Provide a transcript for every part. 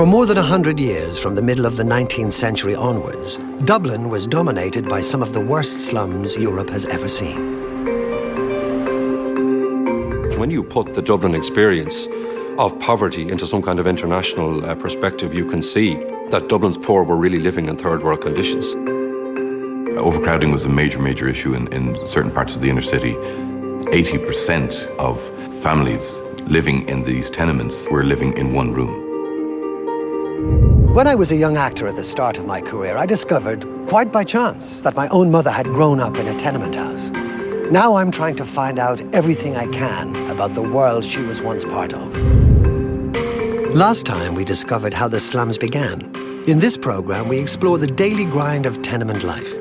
For more than 100 years, from the middle of the 19th century onwards, Dublin was dominated by some of the worst slums Europe has ever seen. When you put the Dublin experience of poverty into some kind of international perspective, you can see that Dublin's poor were really living in third world conditions. Overcrowding was a major issue in certain parts of the inner city. 80% of families living in these tenements were living in one room. When I was a young actor at the start of my career, I discovered, quite by chance, that my own mother had grown up in a tenement house. Now I'm trying to find out everything I can about the world she was once part of. Last time, we discovered how the slums began. In this program, we explore the daily grind of tenement life.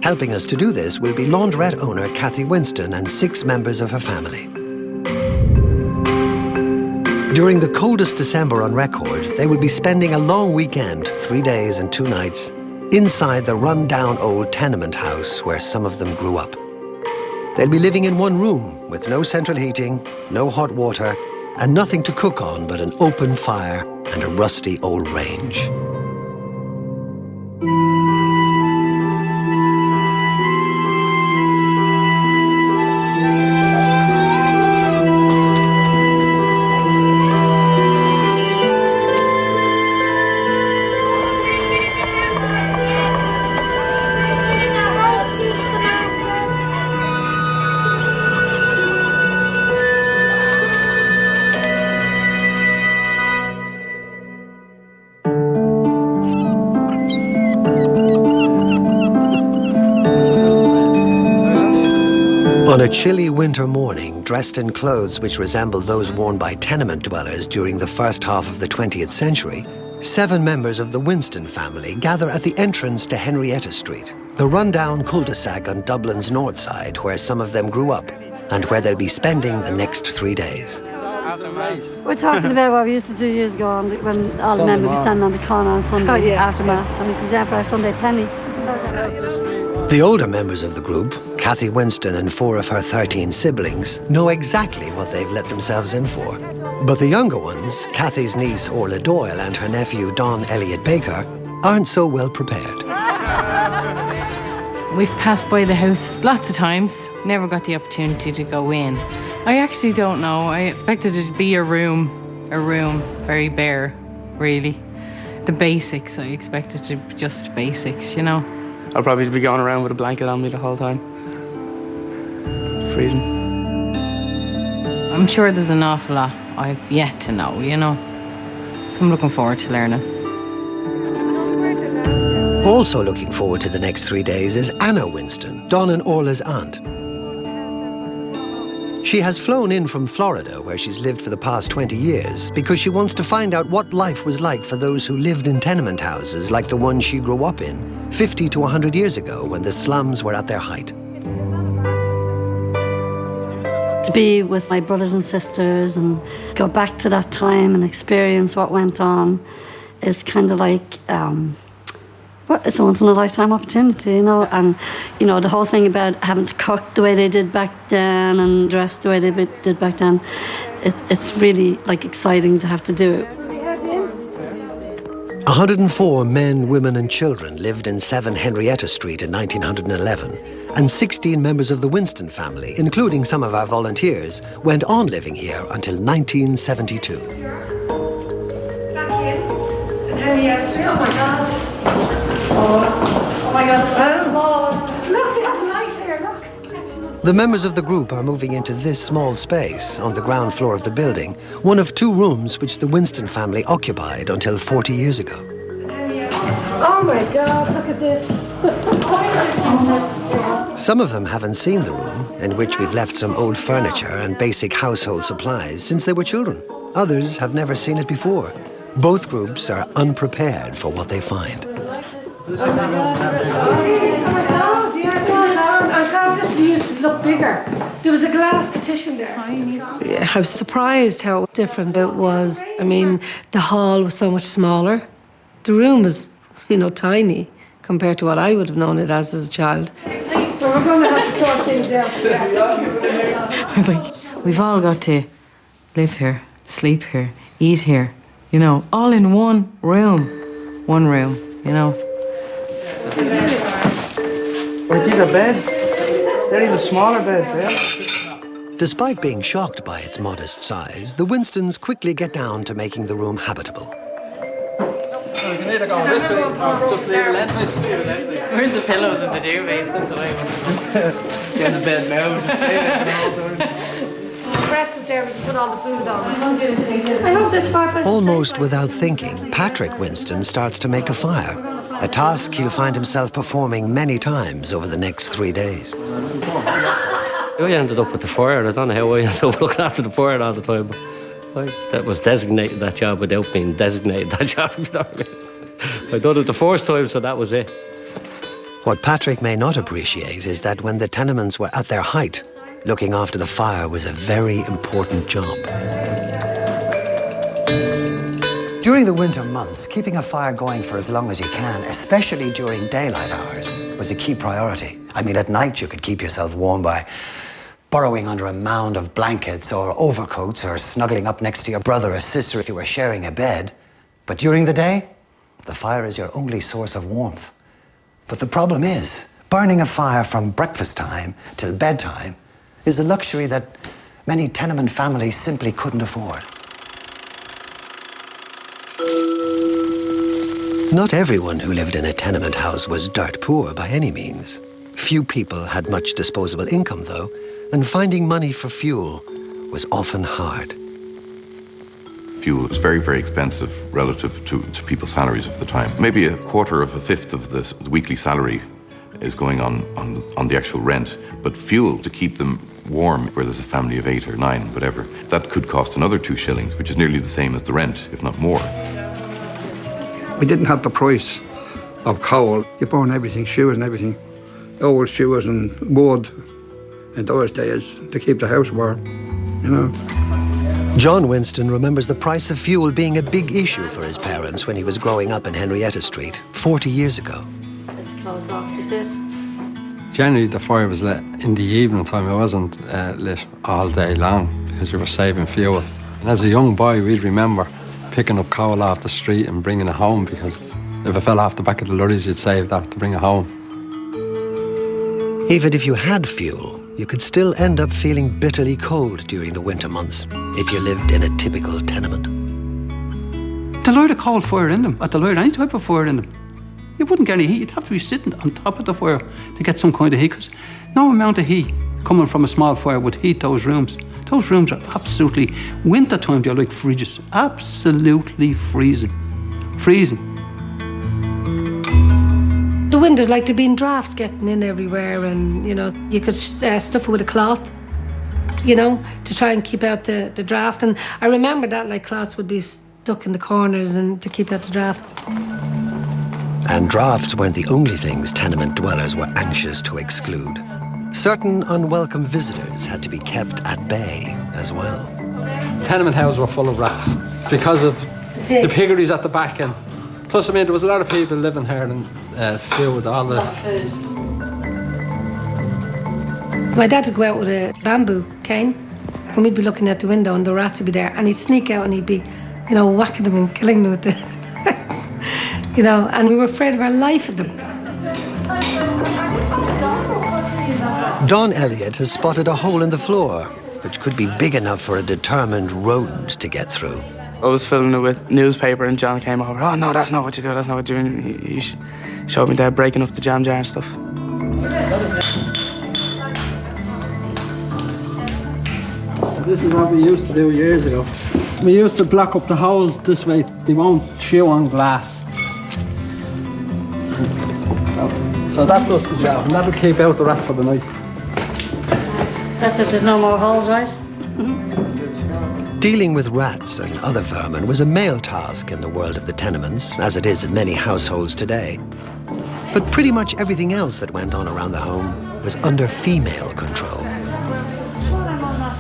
Helping us to do this will be laundrette owner Cathy Winston and 6 members of her family. During the coldest December on record, they will be spending a long weekend, 3 days and 2 nights, inside the run-down old tenement house where some of them grew up. They'll be living in one room with no central heating, no hot water, and nothing to cook on but an open fire and a rusty old range. On a chilly winter morning, dressed in clothes which resemble those worn by tenement dwellers during the first half of the 20th century, 7 members of the Winston family gather at the entrance to Henrietta Street, the rundown cul-de-sac on Dublin's north side where some of them grew up and where they'll be spending the next 3 days. We're talking about what we used to do years ago when all the men would be standing on the corner on Sunday after Mass and we come down for our Sunday penny. The older members of the group, Cathy Winston and 4 of her 13 siblings, know exactly what they've let themselves in for. But the younger ones, Cathy's niece Orla Doyle and her nephew Don Elliott Baker, aren't so well prepared. We've passed by the house lots of times, never got the opportunity to go in. I actually don't know. I expected it to be a room, very bare, really. The basics, I expected to be just basics, you know. I'll probably be going around with a blanket on me the whole time. Freezing. I'm sure there's an awful lot I've yet to know, you know. So I'm looking forward to learning. Also looking forward to the next 3 days is Anna Winston, Don and Orla's aunt. She has flown in from Florida, where she's lived for the past 20 years, because she wants to find out what life was like for those who lived in tenement houses like the one she grew up in 50 to 100 years ago when the slums were at their height. To be with my brothers and sisters and go back to that time and experience what went on is kind of like, it's a once-in-a-lifetime opportunity, you know. And, you know, the whole thing about having to cook the way they did back then and dress the way they did back then, it's really, like, exciting to have to do it. 104 men, women and children lived in 7 Henrietta Street in 1911, and 16 members of the Winston family, including some of our volunteers, went on living here until 1972. Henrietta Street, oh my God. Oh my God, it's small. Look, they have light here, look. The members of the group are moving into this small space on the ground floor of the building, one of 2 rooms which the Winston family occupied until 40 years ago. Oh my God, look at this. Some of them haven't seen the room, in which we've left some old furniture and basic household supplies since they were children. Others have never seen it before. Both groups are unprepared for what they find. Oh my God, I thought this used to look bigger. There was a glass partition there. I was surprised how different it was. I mean, the hall was so much smaller. The room was, you know, tiny compared to what I would have known it as a child. But we're going to have to sort things out. I was like, we've all got to live here, sleep here, eat here, you know, all in one room, you know. Well, these are beds. They're even smaller beds, yeah. Despite being shocked by its modest size, the Winstons quickly get down to making the room habitable. You can either go this way or just leave it lengthwise. Where's the pillows and the duvets? That's what I want. Get in bed now and say it. The press is there, we can put all the food on. I love this fireplace. Almost without thinking, Patrick Winston starts to make a fire, a task he'll find himself performing many times over the next 3 days. I ended up with the fire. I don't know how I ended up looking after the fire all the time. That was designated that job without being designated that job. You know what I mean? I done it the first time, so that was it. What Patrick may not appreciate is that when the tenements were at their height, looking after the fire was a very important job. During the winter months, keeping a fire going for as long as you can, especially during daylight hours, was a key priority. I mean, at night you could keep yourself warm by burrowing under a mound of blankets or overcoats or snuggling up next to your brother or sister if you were sharing a bed. But during the day, the fire is your only source of warmth. But the problem is, burning a fire from breakfast time till bedtime is a luxury that many tenement families simply couldn't afford. Not everyone who lived in a tenement house was dirt poor by any means. Few people had much disposable income, though, and finding money for fuel was often hard. Fuel is very, very expensive relative to people's salaries of the time. Maybe a quarter of a fifth of the weekly salary is going on the actual rent. But fuel to keep them warm, where there's a family of 8 or 9, whatever, that could cost another 2 shillings, which is nearly the same as the rent, if not more. We didn't have the price of coal. You burn everything, shoes and everything. Old shoes and wood in those days to keep the house warm, you know. John Winston remembers the price of fuel being a big issue for his parents when he was growing up in Henrietta Street 40 years ago. It's closed off, is it? Generally, the fire was lit in the evening time. It wasn't lit all day long because you were saving fuel. And as a young boy, we'd remember picking up coal off the street and bringing it home because if it fell off the back of the lorries, you'd save that to bring it home. Even if you had fuel, you could still end up feeling bitterly cold during the winter months if you lived in a typical tenement. The Lord of coal fire in them, at the Lord, any type of fire in them. You wouldn't get any heat. You'd have to be sitting on top of the fire to get some kind of heat, because no amount of heat coming from a small fire would heat those rooms. Those rooms are absolutely, winter time they're like fridges, absolutely freezing. Freezing. The windows, like there'd been drafts getting in everywhere, and you know, you could stuff it with a cloth, you know, to try and keep out the draft. And I remember that, like, cloths would be stuck in the corners and to keep out the draft. And drafts weren't the only things tenement dwellers were anxious to exclude. Certain unwelcome visitors had to be kept at bay as well. Tenement houses were full of rats because of the piggeries at the back end. Plus, I mean, there was a lot of people living here and food, all the... My dad would go out with a bamboo cane and we'd be looking out the window and the rats would be there, and he'd sneak out and he'd be, you know, whacking them and killing them with the... you know, and we were afraid of our life of them. Don Elliott has spotted a hole in the floor, which could be big enough for a determined rodent to get through. I was filling it with newspaper and John came over. Oh, no, that's not what you do, that's not what you do. And he showed me Dad breaking up the jam jar and stuff. This is what we used to do years ago. We used to block up the holes this way. They won't chew on glass. So that does the job, and that'll keep out the rats for the night. That's if there's no more holes, right? Dealing with rats and other vermin was a male task in the world of the tenements, as it is in many households today. But pretty much everything else that went on around the home was under female control.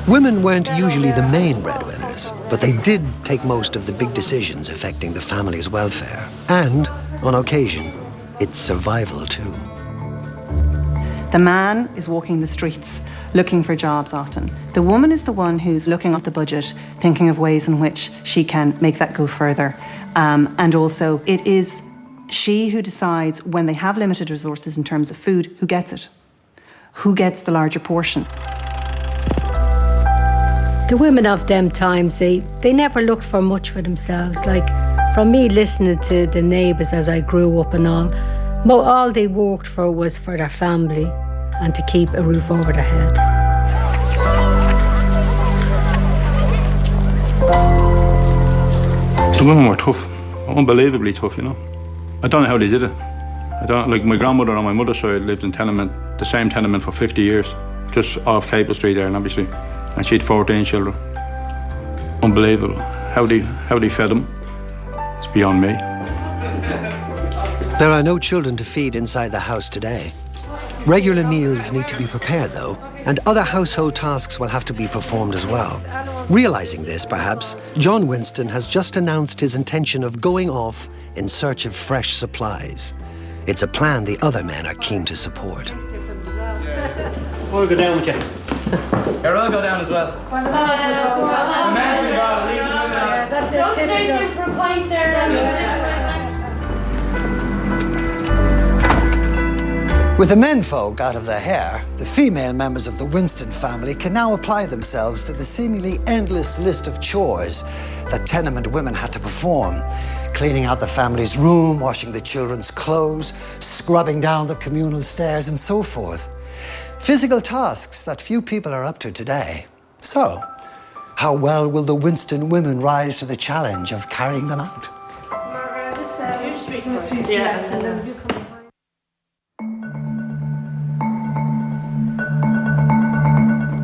Women weren't usually the main breadwinners, but they did take most of the big decisions affecting the family's welfare, and, on occasion, its survival too. The man is walking the streets looking for jobs often. The woman is the one who's looking at the budget, thinking of ways in which she can make that go further. And also, it is she who decides when they have limited resources in terms of food, who gets it? Who gets the larger portion? The women of them times, they never looked for much for themselves. Like, from me listening to the neighbours as I grew up and all they worked for was for their family and to keep a roof over their head. The women were tough, unbelievably tough, you know. I don't know how they did it. Like my grandmother on my mother's side lived in the same tenement for 50 years, just off Cable Street there, and obviously. And she had 14 children. Unbelievable. How they fed them, it's beyond me. There are no children to feed inside the house today. Regular meals need to be prepared, though, and other household tasks will have to be performed as well. Realizing this, perhaps, John Winston has just announced his intention of going off in search of fresh supplies. It's a plan the other men are keen to support. We'll go down with you. Here, I'll go down as well. That's it. Stay there for a pint there. With the menfolk out of their hair, the female members of the Winston family can now apply themselves to the seemingly endless list of chores that tenement women had to perform. Cleaning out the family's room, washing the children's clothes, scrubbing down the communal stairs, and so forth. Physical tasks that few people are up to today. So, how well will the Winston women rise to the challenge of carrying them out?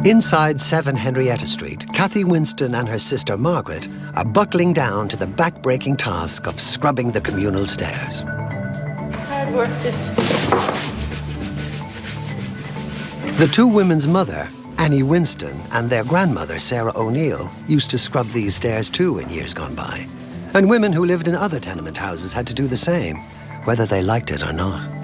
Inside 7 Henrietta Street, Cathy Winston and her sister Margaret are buckling down to the back-breaking task of scrubbing the communal stairs. Hard work, this. The two women's mother, Annie Winston, and their grandmother, Sarah O'Neill, used to scrub these stairs too in years gone by. And women who lived in other tenement houses had to do the same, whether they liked it or not.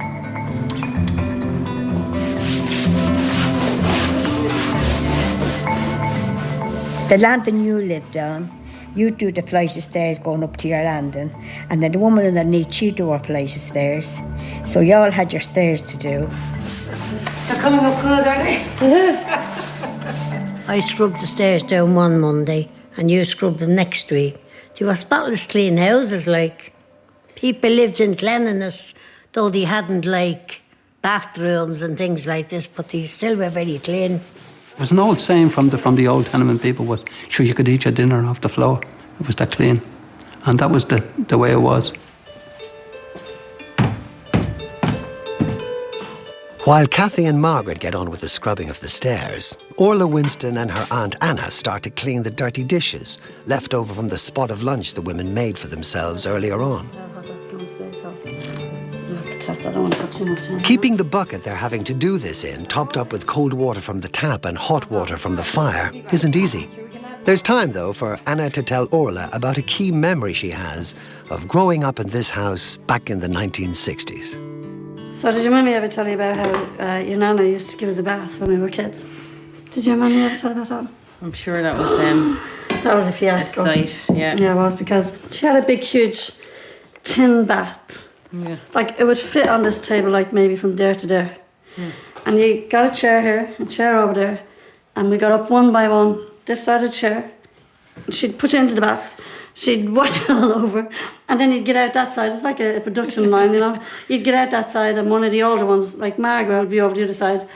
The landing you lived on, you do the flight of stairs going up to your landing, and then the woman underneath, she do her flight of stairs. So you all had your stairs to do. They're coming up good, aren't they? I scrubbed the stairs down one Monday and you scrubbed them next week. They were spotless clean houses, like. People lived in cleanliness, though they hadn't, like, bathrooms and things like this, but they still were very clean. There was an old saying from the old tenement people was, sure, you could eat your dinner off the floor. It was that clean. And that was the way it was. While Cathy and Margaret get on with the scrubbing of the stairs, Orla Winston and her Aunt Anna start to clean the dirty dishes left over from the spot of lunch the women made for themselves earlier on. Keeping the bucket they're having to do this in topped up with cold water from the tap and hot water from the fire isn't easy. There's time, though, for Anna to tell Orla about a key memory she has of growing up in this house back in the 1960s. So did your mummy ever tell you about how your nana used to give us a bath when we were kids? Did your mummy ever tell you about that? I'm sure that was that was a fiasco. A sight, yeah. Yeah, it was, because she had a big, huge tin bath. Yeah. Like, it would fit on this table, like, maybe from there to there. Yeah. And you got a chair here, a chair over there, and we got up one by one, this side of the chair. She'd put you into the bath. She'd wash it all over, and then you'd get out that side. It's like a production line, you know. You'd get out that side, and one of the older ones, like Margaret, would be over the other side,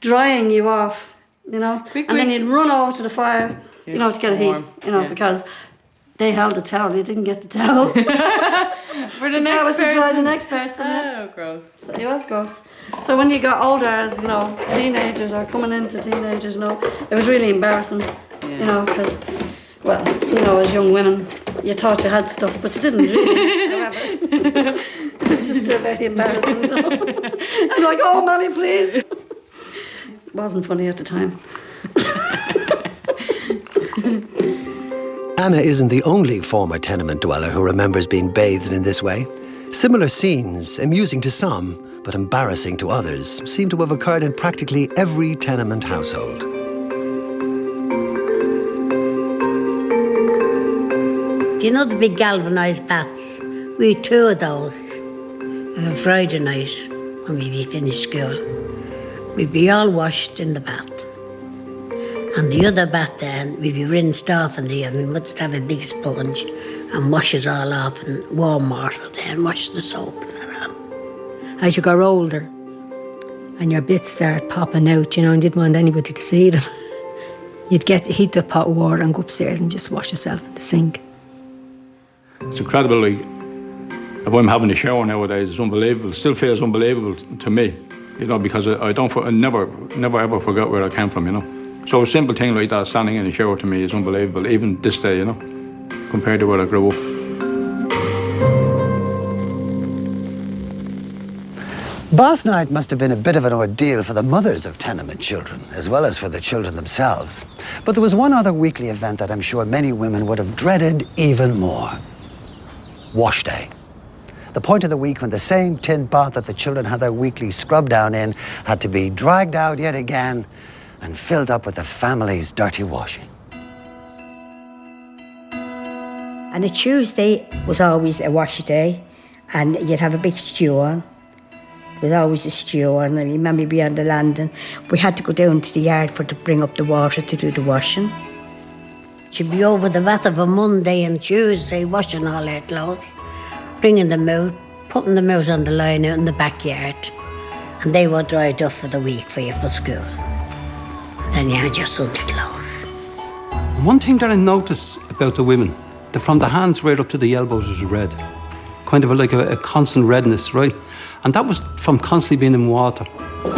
drying you off, you know. And then you'd run over to the fire, you know, to get a heat, you know, because they held the towel. You didn't get the towel. For the next was person. to dry the next person. Oh, gross. So it was gross. So when you got older, as you know, teenagers or coming into teenagers, you know, it was really embarrassing, you know, because, well, you know, as young women, you thought you had stuff, but you didn't really. However, it was just very embarrassing. You know? I'm like, oh, mommy, please. It wasn't funny at the time. Anna isn't the only former tenement dweller who remembers being bathed in this way. Similar scenes, amusing to some, but embarrassing to others, seem to have occurred in practically every tenement household. Do you know the big galvanised baths? We had 2 of those. On Friday night, when we'd be finished school, we'd be all washed in the bath. And the other bath then, we'd be rinsed off in the oven. We must have a big sponge and wash it all off in warm water then, wash the soap and that on. As you got older and your bits started popping out, you know, and you didn't want anybody to see them, you'd heat the pot of water and go upstairs and just wash yourself in the sink. It's incredible, like, if I'm having a shower nowadays, it's unbelievable. It still feels unbelievable to me, you know, because I never ever forgot where I came from, you know. So a simple thing like that, standing in a shower, to me is unbelievable, even this day, you know, compared to where I grew up. Bath night must have been a bit of an ordeal for the mothers of tenement children, as well as for the children themselves. But there was one other weekly event that I'm sure many women would have dreaded even more. Wash day. The point of the week when the same tin bath that the children had their weekly scrub down in had to be dragged out yet again and filled up with the family's dirty washing. And a Tuesday was always a wash day, and you'd have a big stew on. There was always a stew on. I remember being on the landing. We had to go down to the yard to bring up the water to do the washing. She'd be over the vat of a Monday and Tuesday washing all her clothes, bringing them out, putting them out on the line out in the backyard, and they were dried up for the week for you for school. And then you had your Sunday clothes. One thing that I noticed about the women, that from the hands right up to the elbows was red. Kind of like a constant redness, right? And that was from constantly being in water. Well,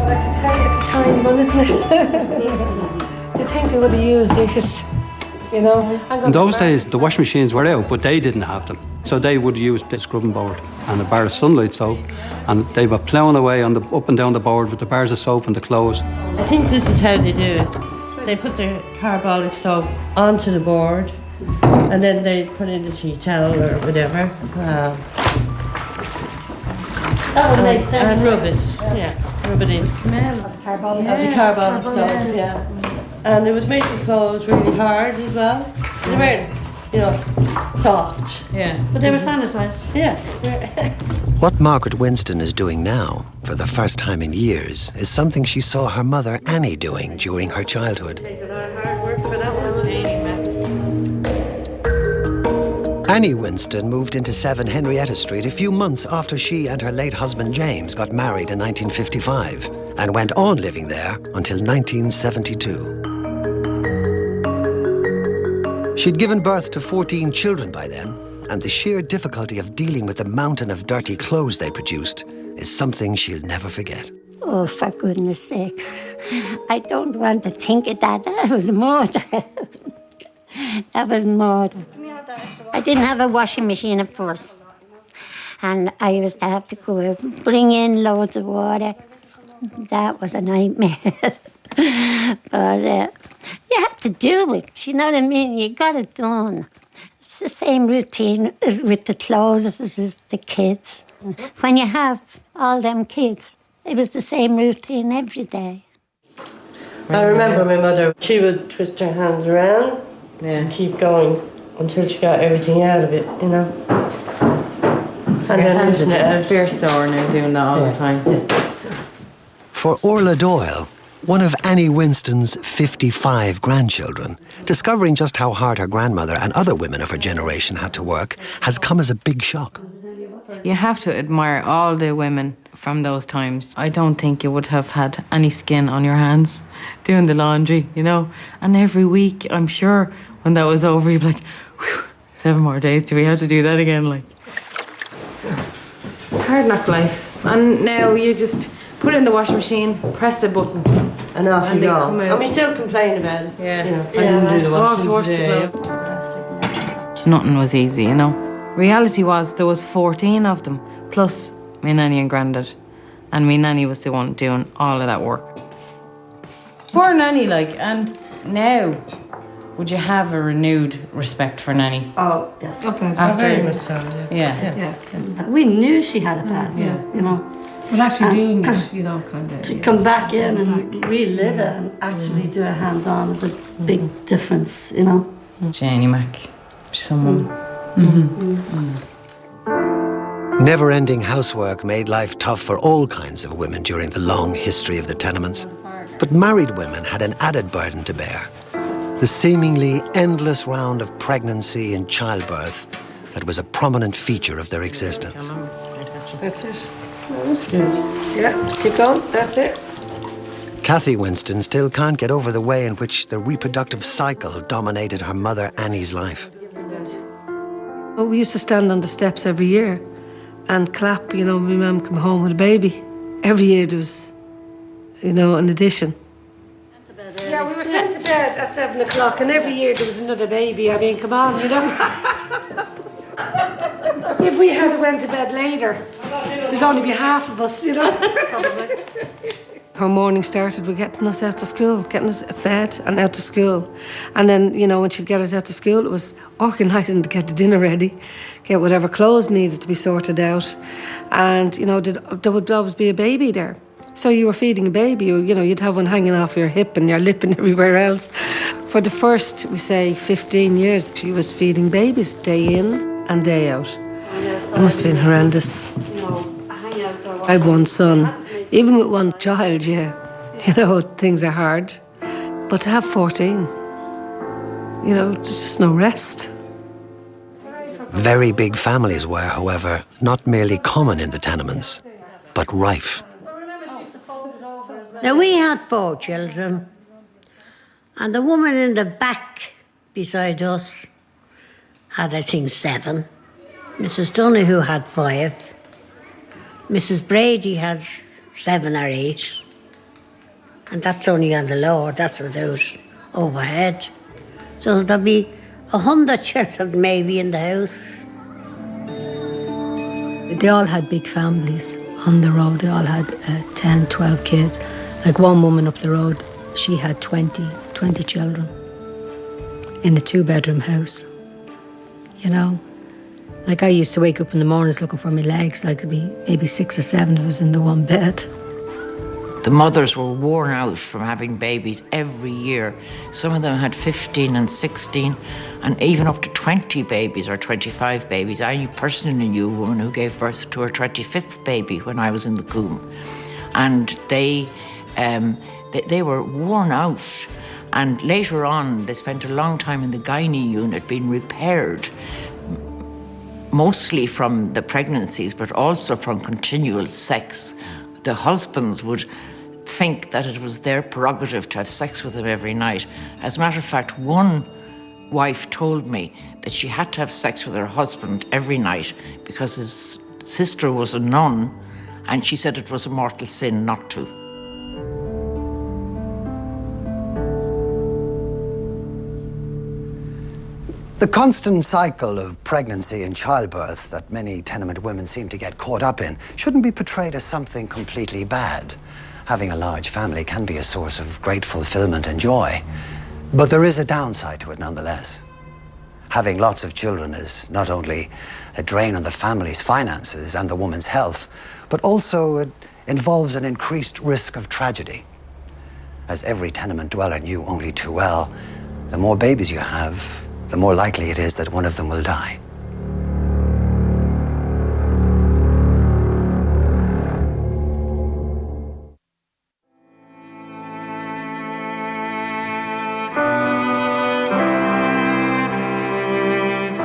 I can tell you it's a tiny one, isn't it? Do you think they would have used these, you know? In those days, the washing machines were out, but they didn't have them. So they would use the scrubbing board and a bar of Sunlight soap, and they were ploughing away up and down the board with the bars of soap and the clothes. I think this is how they do it. They put the carbolic soap onto the board, and then they put in the tea towel or whatever. That would make sense. And rub it, rub it in. The smell of the carbolic, soap, yeah. And it would make the clothes really hard as well. They weren't, you know, soft. Yeah. But they were sanitised. Yes. What Margaret Winston is doing now, for the first time in years, is something she saw her mother Annie doing during her childhood. Annie Winston moved into 7 Henrietta Street a few months after she and her late husband James got married in 1955 and went on living there until 1972. She'd given birth to 14 children by then, and the sheer difficulty of dealing with the mountain of dirty clothes they produced is something she'll never forget. Oh, for goodness sake. I don't want to think of that. That was murder. That was murder. I didn't have a washing machine at first. And I used to have to go out and bring in loads of water. That was a nightmare. But you have to do it, you know what I mean? You got it done. It's the same routine with the clothes as the kids. When you have all them kids, it was the same routine every day. I remember my mother, she would twist her hands around and keep going until she got everything out of it, you know. So and then loosen it out. They're sore now doing that all the time. For Orla Doyle, one of Annie Winston's 55 grandchildren, discovering just how hard her grandmother and other women of her generation had to work has come as a big shock. You have to admire all the women from those times. I don't think you would have had any skin on your hands doing the laundry, you know. And every week, I'm sure, when that was over, you'd be like, whew, 7 more days, do we have to do that again? Like, hard knock life. And now you just put it in the washing machine, press a button, and off you go. And we still complain about it. Yeah. You know, I didn't do the washing today. Nothing was easy, you know. Reality was there was 14 of them, plus me nanny and grandad. And me nanny was the one doing all of that work. Poor nanny, like, and now Would you have a renewed respect for Nanny? Oh, yes. After, very much so, yeah. We knew she had a pet, you know. But actually doing it, you know, kind of. To come back in and relive it and actually do it hands-on is a big difference, you know. Janie Mac, she's someone. Never-ending housework made life tough for all kinds of women during the long history of the tenements. But married women had an added burden to bear. The seemingly endless round of pregnancy and childbirth that was a prominent feature of their existence. That's it. Yeah, keep going. That's it. Kathy Winston still can't get over the way in which the reproductive cycle dominated her mother Annie's life. Well, we used to stand on the steps every year and clap, you know, my mum come home with a baby. Every year there was, you know, an addition. Yeah, we were sent to bed at 7 o'clock and every year there was another baby. I mean, come on, you know. If we had went to bed later, there'd only be half of us, you know. Her morning started with getting us out to school, getting us fed and out to school. And then, you know, when she'd get us out to school, it was organising to get the dinner ready, get whatever clothes needed to be sorted out. And, you know, there would always be a baby there. So you were feeding a baby, you know, you'd have one hanging off your hip and your lip and everywhere else. For the first, we say, 15 years, she was feeding babies day in and day out. It must have been horrendous. I have one son. Even with one child, yeah, you know, things are hard. But to have 14, you know, there's just no rest. Very big families were, however, not merely common in the tenements, but rife. Now, we had 4 children, and the woman in the back beside us had, I think, 7. Mrs. Donoghue had 5. Mrs. Brady had 7 or 8. And that's only on the lower, that's without overhead. So there'll be 100 children maybe in the house. They all had big families on the road. They all had 10, 12 kids. Like one woman up the road, she had 20 children in a 2-bedroom house, you know. Like I used to wake up in the mornings looking for my legs, like it'd be maybe 6 or 7 of us in the one bed. The mothers were worn out from having babies every year. Some of them had 15 and 16 and even up to 20 babies or 25 babies. I personally knew a woman who gave birth to her 25th baby when I was in the Coombe. And they were worn out. And later on, they spent a long time in the gynae unit being repaired, mostly from the pregnancies, but also from continual sex. The husbands would think that it was their prerogative to have sex with them every night. As a matter of fact, one wife told me that she had to have sex with her husband every night because his sister was a nun, and she said it was a mortal sin not to. The constant cycle of pregnancy and childbirth that many tenement women seem to get caught up in shouldn't be portrayed as something completely bad. Having a large family can be a source of great fulfillment and joy, but there is a downside to it nonetheless. Having lots of children is not only a drain on the family's finances and the woman's health, but also it involves an increased risk of tragedy. As every tenement dweller knew only too well, the more babies you have, the more likely it is that one of them will die.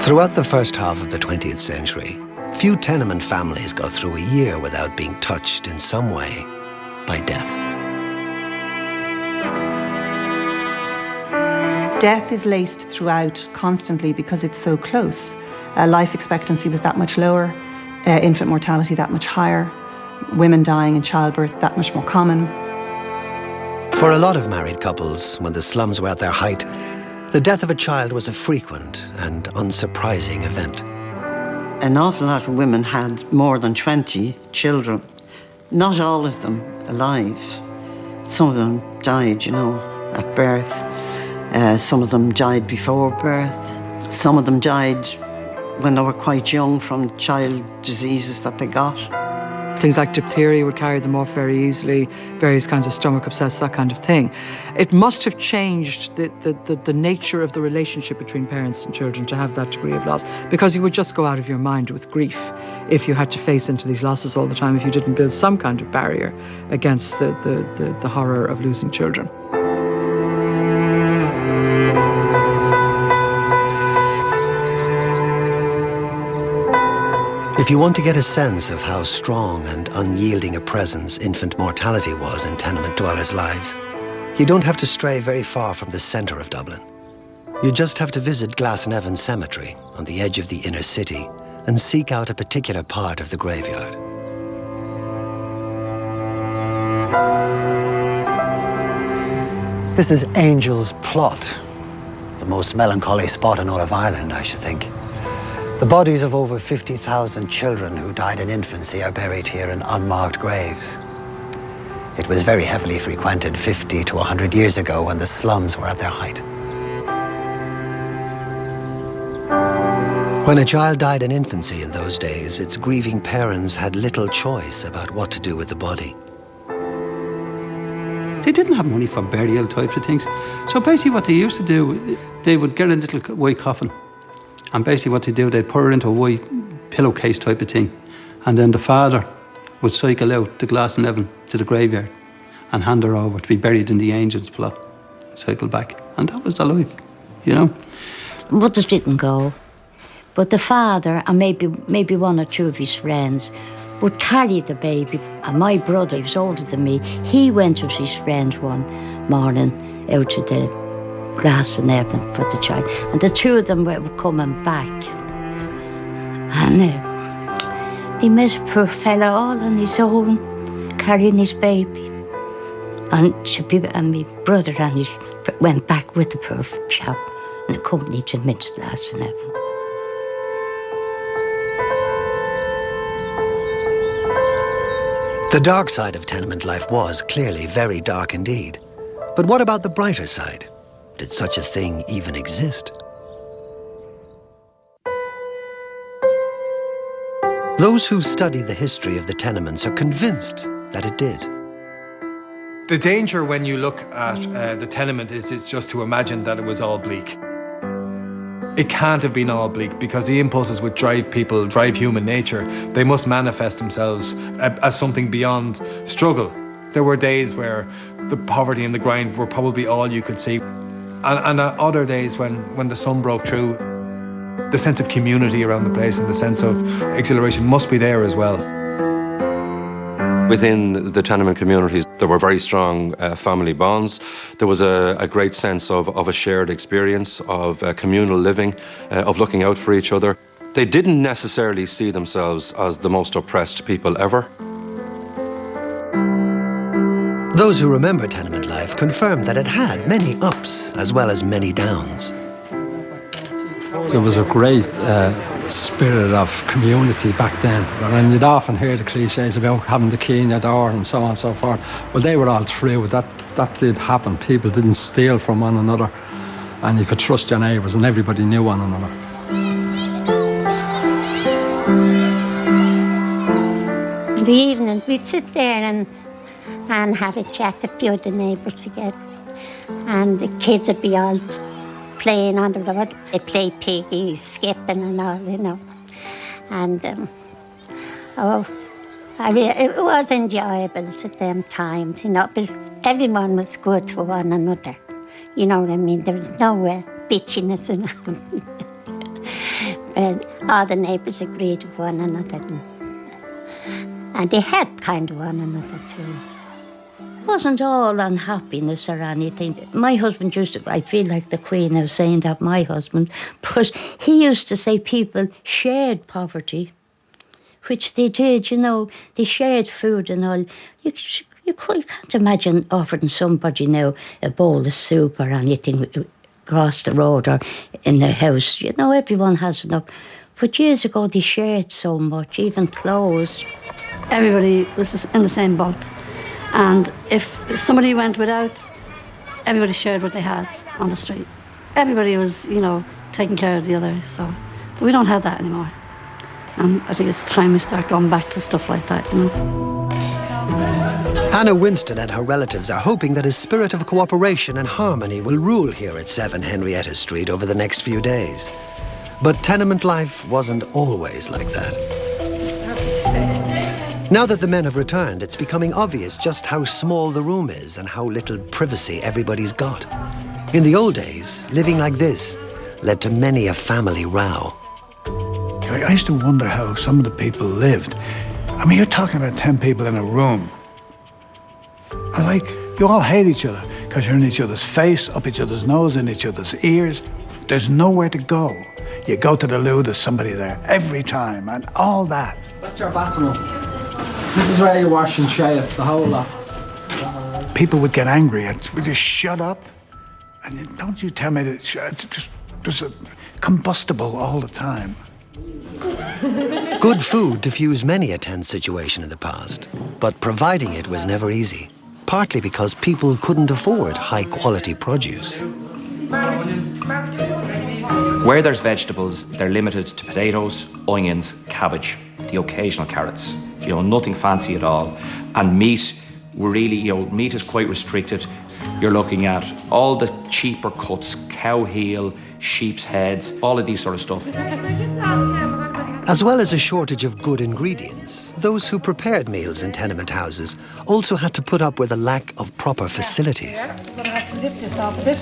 Throughout the first half of the 20th century, few tenement families go through a year without being touched in some way by death. Death is laced throughout constantly because it's so close. Life expectancy was that much lower, infant mortality that much higher, women dying in childbirth that much more common. For a lot of married couples, when the slums were at their height, the death of a child was a frequent and unsurprising event. An awful lot of women had more than 20 children. Not all of them alive. Some of them died, you know, at birth. Some of them died before birth. Some of them died when they were quite young from child diseases that they got. Things like diphtheria would carry them off very easily, various kinds of stomach upsets, that kind of thing. It must have changed the nature of the relationship between parents and children to have that degree of loss, because you would just go out of your mind with grief if you had to face into these losses all the time, if you didn't build some kind of barrier against the horror of losing children. If you want to get a sense of how strong and unyielding a presence infant mortality was in tenement dwellers' lives, you don't have to stray very far from the centre of Dublin. You just have to visit Glasnevin Cemetery on the edge of the inner city and seek out a particular part of the graveyard. This is Angel's Plot, the most melancholy spot in all of Ireland, I should think. The bodies of over 50,000 children who died in infancy are buried here in unmarked graves. It was very heavily frequented 50 to 100 years ago when the slums were at their height. When a child died in infancy in those days, its grieving parents had little choice about what to do with the body. They didn't have money for burial types of things. So basically what they used to do, they would get a little white coffin. And basically what they do, they'd put her into a white pillowcase type of thing. And then the father would cycle out to Glasnevin to the graveyard and hand her over to be buried in the Angel's Plot. Cycle back. And that was the life, you know. Mothers didn't go. But the father, and maybe one or two of his friends, would carry the baby. And my brother, he was older than me, he went with his friend one morning out to the Glasnevin for the child, and the two of them were coming back, and they met a poor fella all on his own, carrying his baby, and my brother and his went back with the poor chap and accompanied him into Glasnevin. The dark side of tenement life was clearly very dark indeed. But what about the brighter side? Did such a thing even exist? Those who study the history of the tenements are convinced that it did. The danger when you look at the tenement is it's just to imagine that it was all bleak. It can't have been all bleak, because the impulses which drive people, drive human nature, they must manifest themselves as something beyond struggle. There were days where the poverty and the grind were probably all you could see. And other days when the sun broke through, the sense of community around the place and the sense of exhilaration must be there as well. Within the tenement communities, there were very strong family bonds. There was a great sense of a shared experience, of communal living, of looking out for each other. They didn't necessarily see themselves as the most oppressed people ever. Those who remember tenement life confirmed that it had many ups as well as many downs. There was a great spirit of community back then. And you'd often hear the cliches about having the key in your door and so on and so forth. Well, they were all true. That did happen. People didn't steal from one another. And you could trust your neighbours, and everybody knew one another. In the evening, we'd sit there and have a chat, a few of the neighbours together. And the kids would be all playing on the road. They play piggy, skipping and all, you know. And it was enjoyable at them times, you know, because everyone was good to one another. You know what I mean? There was no bitchiness and all the neighbours agreed with one another. And they helped kind of one another too. It wasn't all unhappiness or anything. My husband used to, I feel like the Queen of saying that, my husband, but he used to say people shared poverty, which they did, you know. They shared food and all. You can't imagine offering somebody now a bowl of soup or anything across the road or in the house. You know, everyone has enough. But years ago, they shared so much, even clothes. Everybody was in the same boat. And if somebody went without everybody shared what they had on the street. Everybody was, you know, taking care of the other, so we don't have that anymore. And I think it's time we start going back to stuff like that, you know. Anna Winston and her relatives are hoping that a spirit of cooperation and harmony will rule here at 7 Henrietta Street over the next few days. But tenement life wasn't always like that. Now that the men have returned, it's becoming obvious just how small the room is and how little privacy everybody's got. In the old days, living like this led to many a family row. I used to wonder how some of the people lived. I mean, you're talking about 10 people in a room. And like, you all hate each other because you're in each other's face, up each other's nose, in each other's ears. There's nowhere to go. You go to the loo, there's somebody there every time, and all that. That's your bathroom. This is where you wash and shave, the whole lot. People would get angry and would just shut up. And don't you tell me that it's just combustible all the time. Good food diffused many a tense situation in the past, but providing it was never easy, partly because people couldn't afford high-quality produce. Where there's vegetables, they're limited to potatoes, onions, cabbage, the occasional carrots. You know, nothing fancy at all. And meat, we're really, you know, meat is quite restricted. You're looking at all the cheaper cuts, cow heel, sheep's heads, all of these sort of stuff. As well as a shortage of good ingredients, those who prepared meals in tenement houses also had to put up with a lack of proper facilities. I'm going to have to lift this off a bit.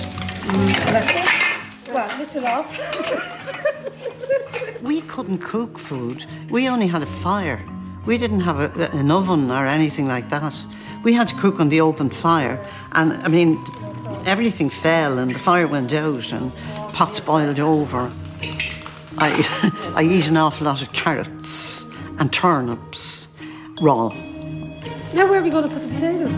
Well, lift it off. We couldn't cook food. We only had a fire. We didn't have an oven or anything like that. We had to cook on the open fire. And, I mean, everything fell and the fire went out and pots boiled over. I eat an awful lot of carrots and turnips raw. Now where are we going to put the potatoes?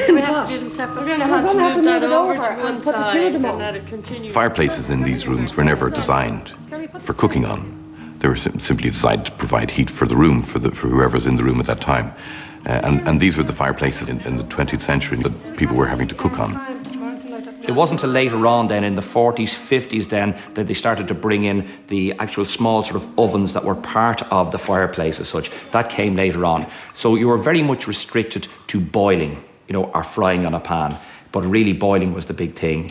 We have to do them separate. We're going to have to move it over and put the two of them on. Fireplaces in these rooms were never designed for cooking on. They were simply designed to provide heat for the room, for whoever's in the room at that time. And these were the fireplaces in the 20th century that people were having to cook on. It wasn't until later on then in the 40s, 50s then that they started to bring in the actual small sort of ovens that were part of the fireplace as such. That came later on. So you were very much restricted to boiling, you know, or frying on a pan. But really boiling was the big thing.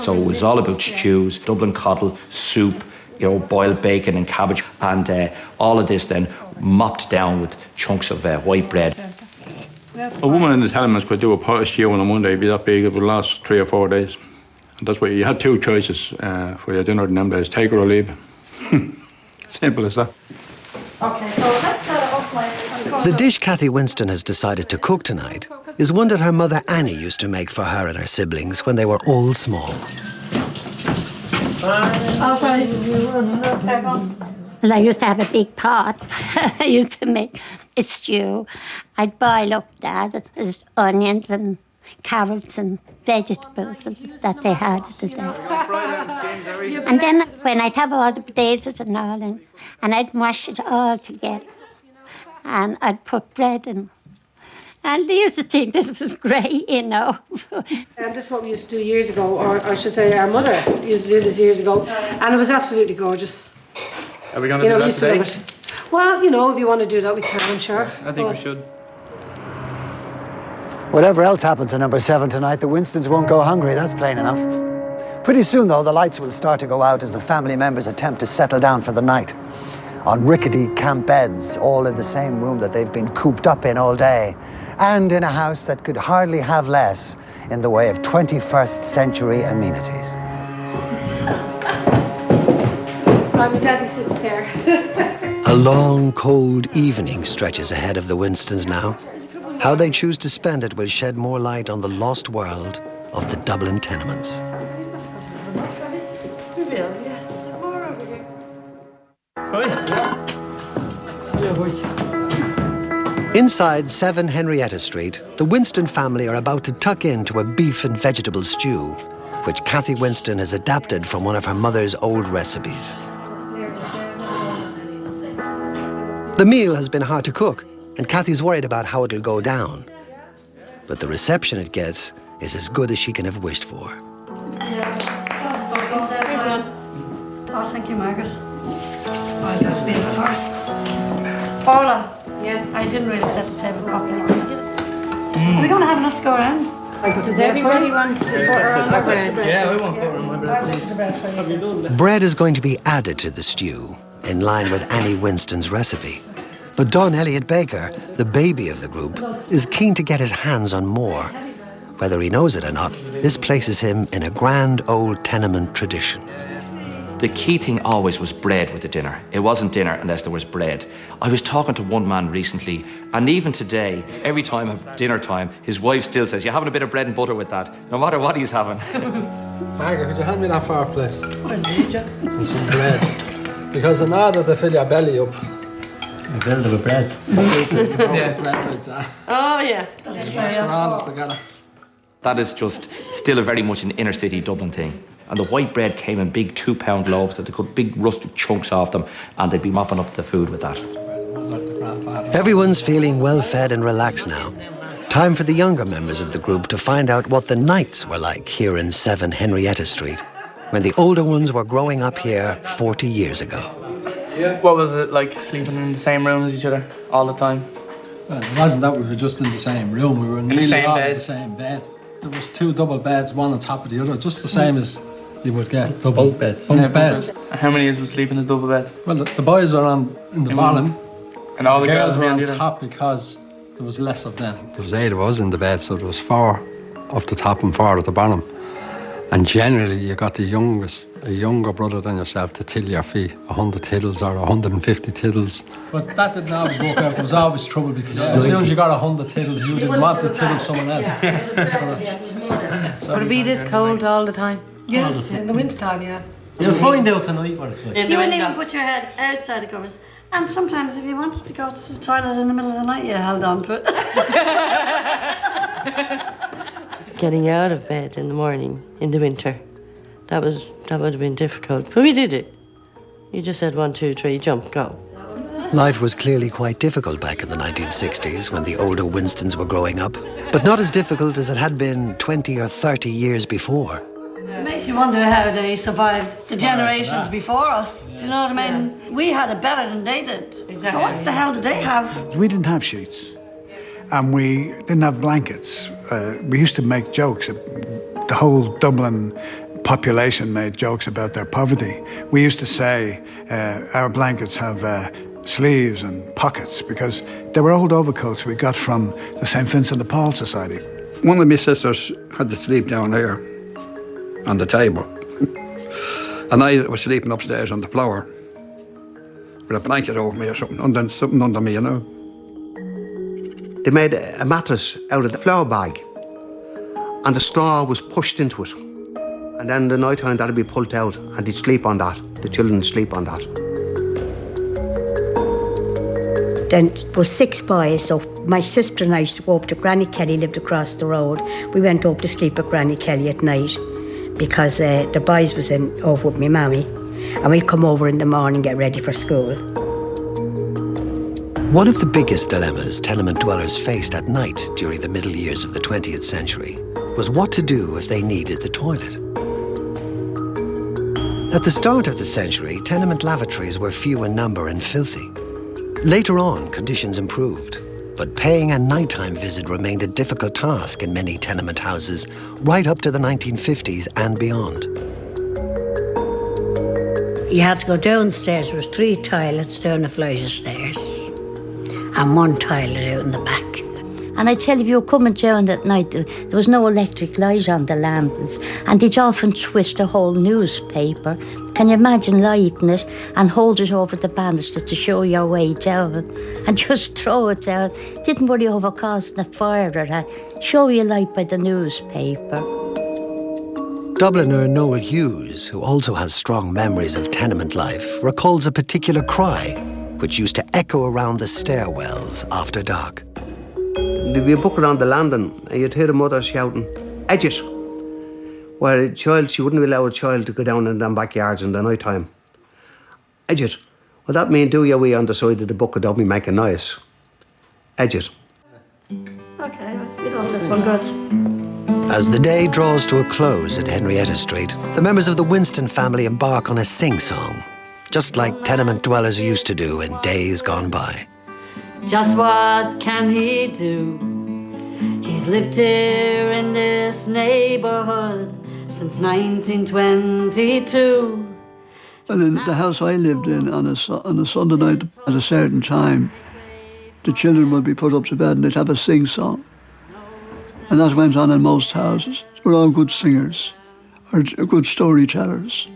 So it was all about stews, Dublin coddle, soup, you know, boiled bacon and cabbage. And all of this then mopped down with chunks of white bread. A woman in the tenements could do a pot of stew on a Monday, be that big, it would last 3 or 4 days. And that's why you had 2 choices for your dinner in them days, take it or leave. Simple as that. Okay, so let's start off like... The dish Cathy Winston has decided to cook tonight is one that her mother Annie used to make for her and her siblings when they were all small. Oh, sorry. Well, I used to have a big pot. I used to make a stew. I'd boil up that, there's onions and carrots and vegetables that they had at the day. And then when I'd have all the potatoes and all in, and I'd mash it all together. And I'd put bread in. And they used to think this was great, you know. And this is what we used to do years ago, or I should say our mother used to do this years ago, and it was absolutely gorgeous. Are we going to do that today? Well, you know, if you want to do that, we can, I'm sure. I think we should. Whatever else happens at number 7 tonight, the Winstons won't go hungry, that's plain enough. Pretty soon, though, the lights will start to go out as the family members attempt to settle down for the night. On rickety camp beds, all in the same room that they've been cooped up in all day, and in a house that could hardly have less in the way of 21st century amenities. My daddy sits there. A long, cold evening stretches ahead of the Winstons now. How they choose to spend it will shed more light on the lost world of the Dublin Tenements. Inside 7 Henrietta Street, the Winston family are about to tuck into a beef and vegetable stew, which Cathy Winston has adapted from one of her mother's old recipes. The meal has been hard to cook, and Cathy's worried about how it'll go down. But the reception it gets is as good as she can have wished for. Oh, thank you, Margaret. Oh, that's been the first. Paula. Yes. I didn't really set the table properly. Are we going to have enough to go around? Does everybody want butter on their bread? Yeah, we want butter on my bread, please. Bread is going to be added to the stew, in line with Annie Winston's recipe. But Don Elliott Baker, the baby of the group, is keen to get his hands on more. Whether he knows it or not, this places him in a grand old tenement tradition. The key thing always was bread with the dinner. It wasn't dinner unless there was bread. I was talking to one man recently, and even today, every time at dinner time, his wife still says, "You're having a bit of bread and butter with that," no matter what he's having. Margaret, could you hand me that fireplace? Oh, indeed, yeah. And some bread. Because in order to fill your belly up, A build of a bread. bread like that. Oh, yeah. Mash it all together. That is just still a very much an inner city Dublin thing. And the white bread came in big 2-pound loaves that they cut big rustic chunks off them, and they'd be mopping up the food with that. Everyone's feeling well fed and relaxed now. Time for the younger members of the group to find out what the nights were like here in 7 Henrietta Street, when the older ones were growing up here 40 years ago. What was it like sleeping in the same room as each other all the time? Well, it wasn't that we were just in the same room. We were nearly same all in bed? the same bed. There was 2 double beds, one on top of the other, just the same as you would get double Bunk beds. Bunk beds. How many of us would sleep in a double bed? Well, the boys were in the bottom, and all the girls girls were were on the other. top because there was less of them. There was 8 of us in the bed, so there was 4 up the top and 4 at the bottom. And generally, you got a younger brother than yourself to till your fee, 100 tiddles or 150 tiddles. But that didn't always work out. There was always trouble because as soon as you got 100 tiddles, you didn't want to tiddle someone else. Would it be this cold all the time? Yeah, in the winter time, yeah. You'll find out tonight what it's like. You wouldn't even put your head outside the covers. And sometimes if you wanted to go to the toilet in the middle of the night, you held on to it. Getting out of bed in the morning in the winter, that would have been difficult. But we did it. You just said 1, 2, 3, jump, go. Life was clearly quite difficult back in the 1960s when the older Winstons were growing up, but not as difficult as it had been 20 or 30 years before. It makes you wonder how they survived the generations before us. Do you know what I mean? We had it better than they did. So what the hell did they have? We didn't have sheets, and we didn't have blankets. We used to make jokes. The whole Dublin population made jokes about their poverty. We used to say our blankets have sleeves and pockets because they were old overcoats we got from the St. Vincent de Paul Society. One of my sisters had to sleep down here on the table. And I was sleeping upstairs on the floor with a blanket over me or something under me, you know. They made a mattress out of the flour bag and the straw was pushed into it. And then the night time that'd be pulled out and they'd sleep on that. The children would sleep on that. Then there was 6 boys, so my sister and I used to go up to Granny Kelly, lived across the road. We went up to sleep at Granny Kelly at night because the boys was over with my mammy. And we'd come over in the morning, get ready for school. One of the biggest dilemmas tenement dwellers faced at night during the middle years of the 20th century was what to do if they needed the toilet. At the start of the century, tenement lavatories were few in number and filthy. Later on, conditions improved, but paying a nighttime visit remained a difficult task in many tenement houses right up to the 1950s and beyond. You had to go downstairs. There was 3 toilets down a flight of stairs and 1 toilet out in the back. And I tell you, if you were coming down at night, there was no electric light on the lanterns, and they'd often twist a whole newspaper. Can you imagine lighting it and hold it over the banister to show your way down and just throw it down? Didn't worry over causing a fire or that. Show your light by the newspaper. Dubliner Noel Hughes, who also has strong memories of tenement life, recalls a particular cry which used to echo around the stairwells after dark. There'd be a bucket on the landing and you'd hear the mother shouting, "Edge it!" Well, a child, she wouldn't allow a child to go down in them backyards in the night time. Edge it. Well, that mean do your wee on the side of the bucket, don't be making noise. Edge it. Okay, we lost this one good. As the day draws to a close at Henrietta Street, the members of the Winston family embark on a sing-song, just like tenement dwellers used to do in days gone by. Just what can he do? He's lived here in this neighbourhood since 1922. Well, in the house I lived in, on a Sunday night at a certain time, the children would be put up to bed and they'd have a sing-song. And that went on in most houses. They were all good singers, or good storytellers.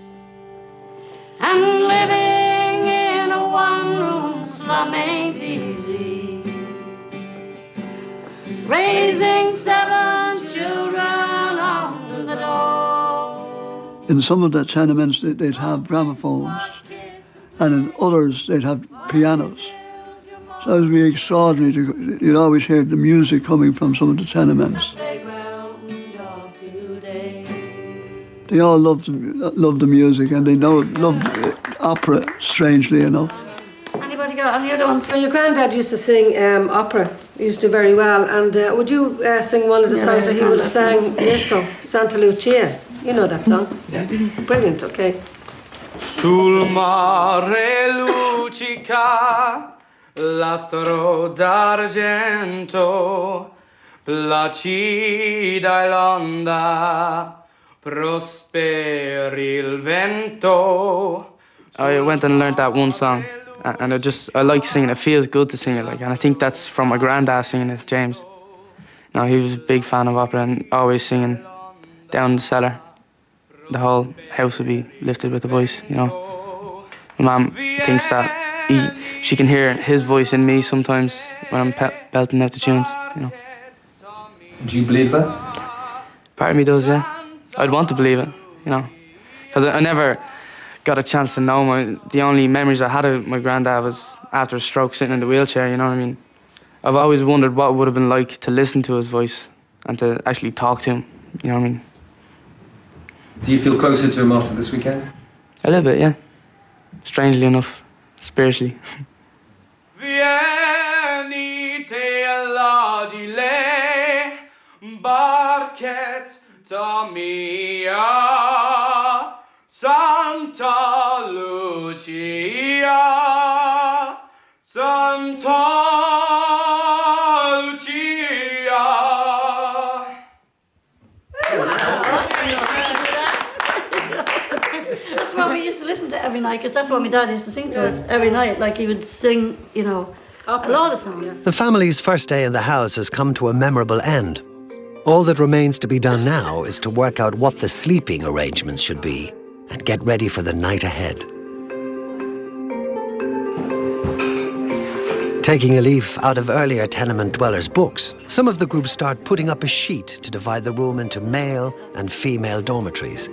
And living in a one-room slum ain't easy. Raising 7 children on the door. In some of the tenements, they'd have gramophones, and in others, they'd have pianos. So it would be extraordinary. You'd always hear the music coming from some of the tenements. They all loved the music, and they loved opera, strangely enough. Anybody got any other ones? Well, your granddad used to sing opera. He used to do very well. And would you sing one of the songs that he would have sang years ago? Santa Lucia. You know that song? Yeah. Brilliant, okay. Sul mare luccica l'astro d'argento, placida l'onda, prosperi il vento. I went and learned that one song, and I like singing. It feels good to sing it, and I think that's from my granddad singing it, James. No, he was a big fan of opera and always singing down the cellar. The whole house would be lifted with the voice, My mum thinks that she can hear his voice in me sometimes when I'm belting out the tunes, Do you believe that? Part of me does, yeah. I'd want to believe it, because I never got a chance to know the only memories I had of my granddad was after a stroke sitting in the wheelchair, you know what I mean? I've always wondered what it would have been like to listen to his voice and to actually talk to him, you know what I mean? Do you feel closer to him after this weekend? A little bit, yeah. Strangely enough, spiritually. Venite all'agile, barchetta mia, Santa Lucia, Santa Lucia. That's what we used to listen to every night, because that's what my dad used to sing to us every night. Like, he would sing, a lot of songs. The family's first day in the house has come to a memorable end. All that remains to be done now is to work out what the sleeping arrangements should be and get ready for the night ahead. Taking a leaf out of earlier tenement dwellers' books, some of the group start putting up a sheet to divide the room into male and female dormitories,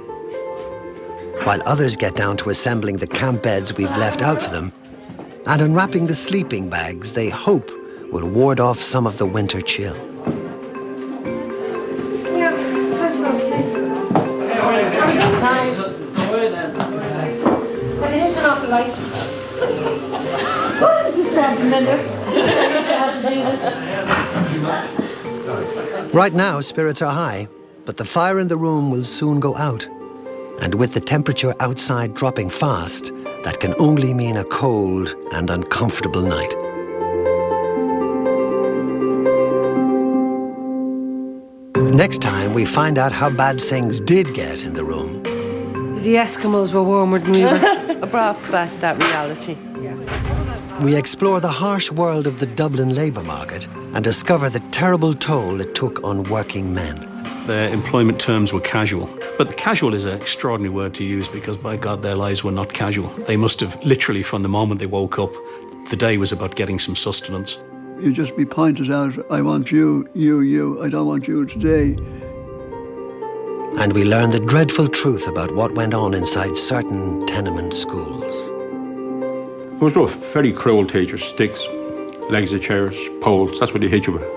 while others get down to assembling the camp beds we've left out for them and unwrapping the sleeping bags they hope will ward off some of the winter chill. Yeah, it's time to go to sleep. Well, you need to turn off the light. What is this minute? Right now, spirits are high, but the fire in the room will soon go out. And with the temperature outside dropping fast, that can only mean a cold and uncomfortable night. Next time, we find out how bad things did get in the room. The Eskimos were warmer than we were. I brought back that reality. We explore the harsh world of the Dublin labour market and discover the terrible toll it took on working men. Their employment terms were casual. But the casual is an extraordinary word to use because, by God, their lives were not casual. They must have literally, from the moment they woke up, the day was about getting some sustenance. You'd just be pointed out, I want you, you, I don't want you today. And we learn the dreadful truth about what went on inside certain tenement schools. It was rough, very cruel teachers, sticks, legs of chairs, poles, that's what they hit you with.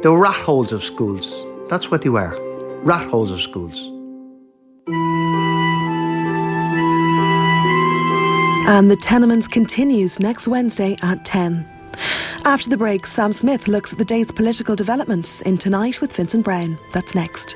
They were rat holes of schools. That's what they were, rat holes of schools. And The Tenements continues next Wednesday at 10. After the break, Sam Smith looks at the day's political developments in Tonight with Vincent Brown. That's next.